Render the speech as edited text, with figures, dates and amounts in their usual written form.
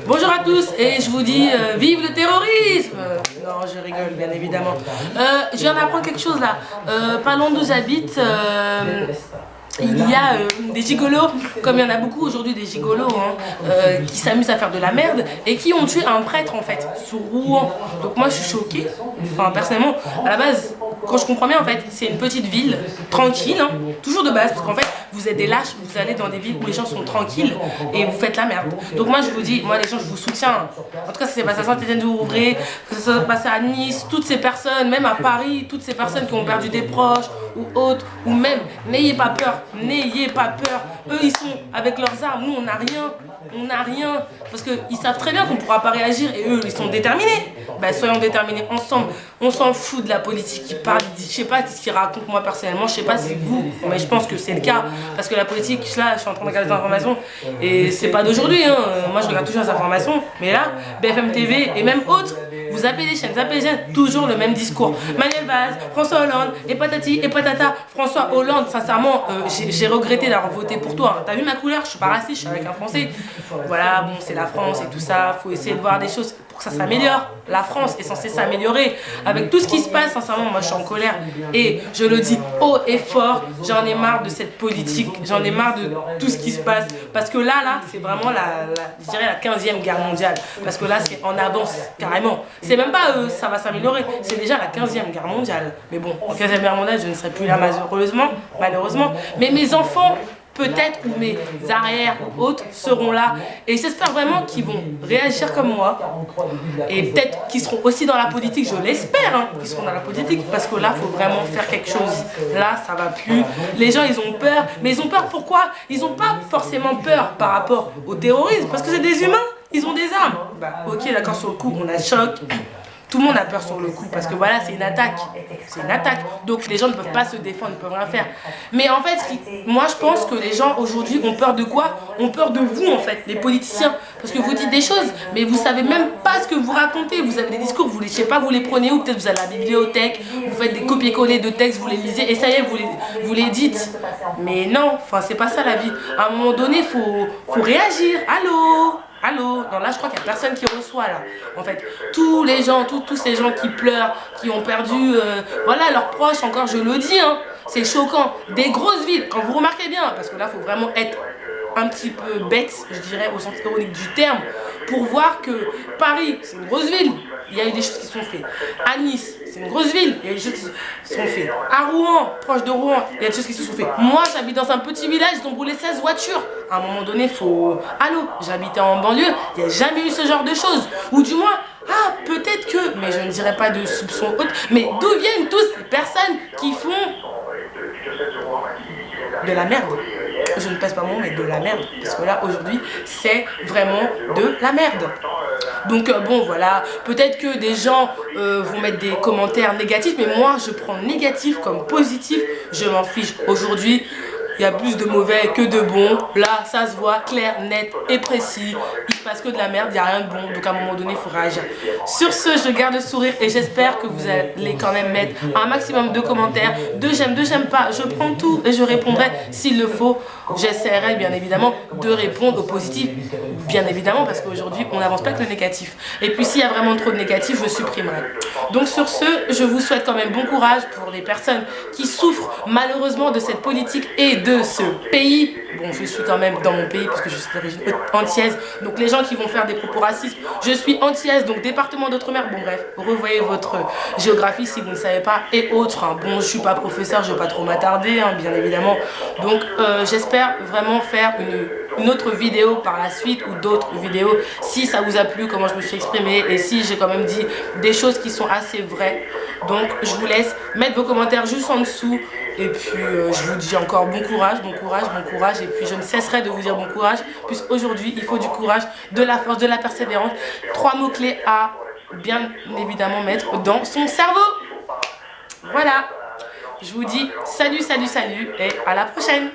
Bonjour à tous et je vous dis vive le terrorisme. Non, je rigole bien évidemment. Je viens d'apprendre quelque chose là. Pas loin d'où j'habite, il y a des gigolos, comme il y en a beaucoup aujourd'hui, des gigolos qui s'amusent à faire de la merde et qui ont tué un prêtre en fait, sur Rouen. Donc moi je suis choquée, enfin personnellement, à la base, quand je comprends bien en fait, c'est une petite ville tranquille, toujours de base, parce qu'en fait vous êtes des lâches, vous allez dans des villes où les gens sont tranquilles et vous faites la merde. Donc moi je vous dis, moi les gens je vous soutiens. En tout cas ça s'est passé à Saint-Étienne-du-Rouvray, ça s'est passé à Nice, toutes ces personnes, même à Paris, toutes ces personnes qui ont perdu des proches ou autres, ou même, n'ayez pas peur. N'ayez pas peur, eux ils sont avec leurs armes, nous on n'a rien, parce qu'ils savent très bien qu'on ne pourra pas réagir et eux ils sont déterminés. Ben soyons déterminés ensemble, on s'en fout de la politique qui parle, je sais pas ce qu'ils racontent moi personnellement, je sais pas si vous, mais je pense que c'est le cas, parce que la politique, là je suis en train de regarder des informations et c'est pas d'aujourd'hui, moi je regarde toujours les informations, mais là, BFM TV et même autres, vous zappez les chaînes, toujours le même discours. Manuel Valls, François Hollande, et patati et patata. François Hollande, sincèrement, j'ai regretté d'avoir voté pour toi. T'as vu ma couleur? Je suis pas raciste, je suis avec un Français. Voilà, bon, c'est la France et tout ça. Faut essayer de voir des choses pour que ça s'améliore. La France est censée s'améliorer. Avec tout ce qui se passe, sincèrement, moi je suis en colère. Et je le dis haut et fort, j'en ai marre de cette politique. J'en ai marre de tout ce qui se passe. Parce que là, c'est vraiment je dirais la 15e guerre mondiale. Parce que là, c'est en avance, carrément. C'est même pas ça va s'améliorer, c'est déjà la 15e guerre mondiale. Mais bon, en 15e guerre mondiale, je ne serai plus là malheureusement. Mais mes enfants, peut-être, ou mes arrières ou autres, seront là. Et j'espère vraiment qu'ils vont réagir comme moi. Et peut-être qu'ils seront aussi dans la politique, je l'espère, qu'ils seront dans la politique. Parce que là, il faut vraiment faire quelque chose. Là, ça va plus. Les gens, ils ont peur. Mais ils ont peur pourquoi? Ils n'ont pas forcément peur par rapport au terrorisme. Parce que c'est des humains. Ils ont des armes. Bah, ok, d'accord, sur le coup, on a choc. Tout le monde a peur sur le coup parce que voilà, c'est une attaque. C'est une attaque. Donc les gens ne peuvent pas se défendre, ne peuvent rien faire. Mais en fait, moi je pense que les gens aujourd'hui ont peur de quoi? Ont peur de vous en fait, les politiciens. Parce que vous dites des choses, mais vous savez même pas ce que vous racontez. Vous avez des discours, vous les, je sais pas, vous les prenez où? Peut-être vous allez à la bibliothèque, vous faites des copier-coller de textes, vous les lisez et ça y est, vous les dites. Mais non, enfin c'est pas ça la vie. À un moment donné, faut réagir. Allô, non là je crois qu'il n'y a personne qui reçoit là. En fait, tous les gens, tous ces gens qui pleurent, qui ont perdu, voilà, leurs proches, encore je le dis, c'est choquant. Des grosses villes, quand vous remarquez bien, parce que là il faut vraiment être un petit peu bête, je dirais, au sens ironique du terme, pour voir que Paris, c'est une grosse ville, il y a eu des choses qui sont faites. À Nice, c'est une grosse ville, il y a eu des choses qui sont faites. À Rouen, proche de Rouen, il y a des choses qui se sont faites. Moi, j'habite dans un petit village, ils ont brûlé 16 voitures. À un moment donné, il faut... Allô, j'habitais en banlieue, il n'y a jamais eu ce genre de choses. Ou du moins, peut-être que, mais je ne dirais pas de soupçons autres, mais d'où viennent tous ces personnes qui font de la merde? Je ne pèse pas mon mot, mais de la merde. Parce que là, aujourd'hui, c'est vraiment de la merde. Donc bon, voilà. Peut-être que des gens vont mettre des commentaires négatifs, mais moi, je prends négatif comme positif. Je m'en fiche. Aujourd'hui, il y a plus de mauvais que de bons. Là, ça se voit clair, net et précis. Il se passe que de la merde, il n'y a rien de bon. Donc à un moment donné, il faut réagir. Sur ce, je garde le sourire et j'espère que vous allez quand même mettre un maximum de commentaires, de j'aime pas. Je prends tout et je répondrai s'il le faut. J'essaierai bien évidemment de répondre au positif. Bien évidemment, parce qu'aujourd'hui, on n'avance pas que le négatif. Et puis s'il y a vraiment trop de négatif, je supprimerai. Donc sur ce, je vous souhaite quand même bon courage pour les personnes qui souffrent malheureusement de cette politique et de ce pays. Bon, je suis quand même dans mon pays parce que je suis d'origine antillaise. Donc les gens qui vont faire des propos racistes, je suis antillaise, donc département d'outre-mer. Bon bref, revoyez votre géographie si vous ne savez pas et autres. Bon, je suis pas professeur, je vais pas trop m'attarder, bien évidemment. Donc j'espère vraiment faire une autre vidéo par la suite ou d'autres vidéos si ça vous a plu, comment je me suis exprimée et si j'ai quand même dit des choses qui sont assez vraies. Donc je vous laisse mettre vos commentaires juste en dessous et puis je vous dis encore bon courage et puis je ne cesserai de vous dire bon courage puisqu'aujourd'hui il faut du courage, de la force, de la persévérance, 3 mots clés à bien évidemment mettre dans son cerveau. Voilà, je vous dis salut et à la prochaine.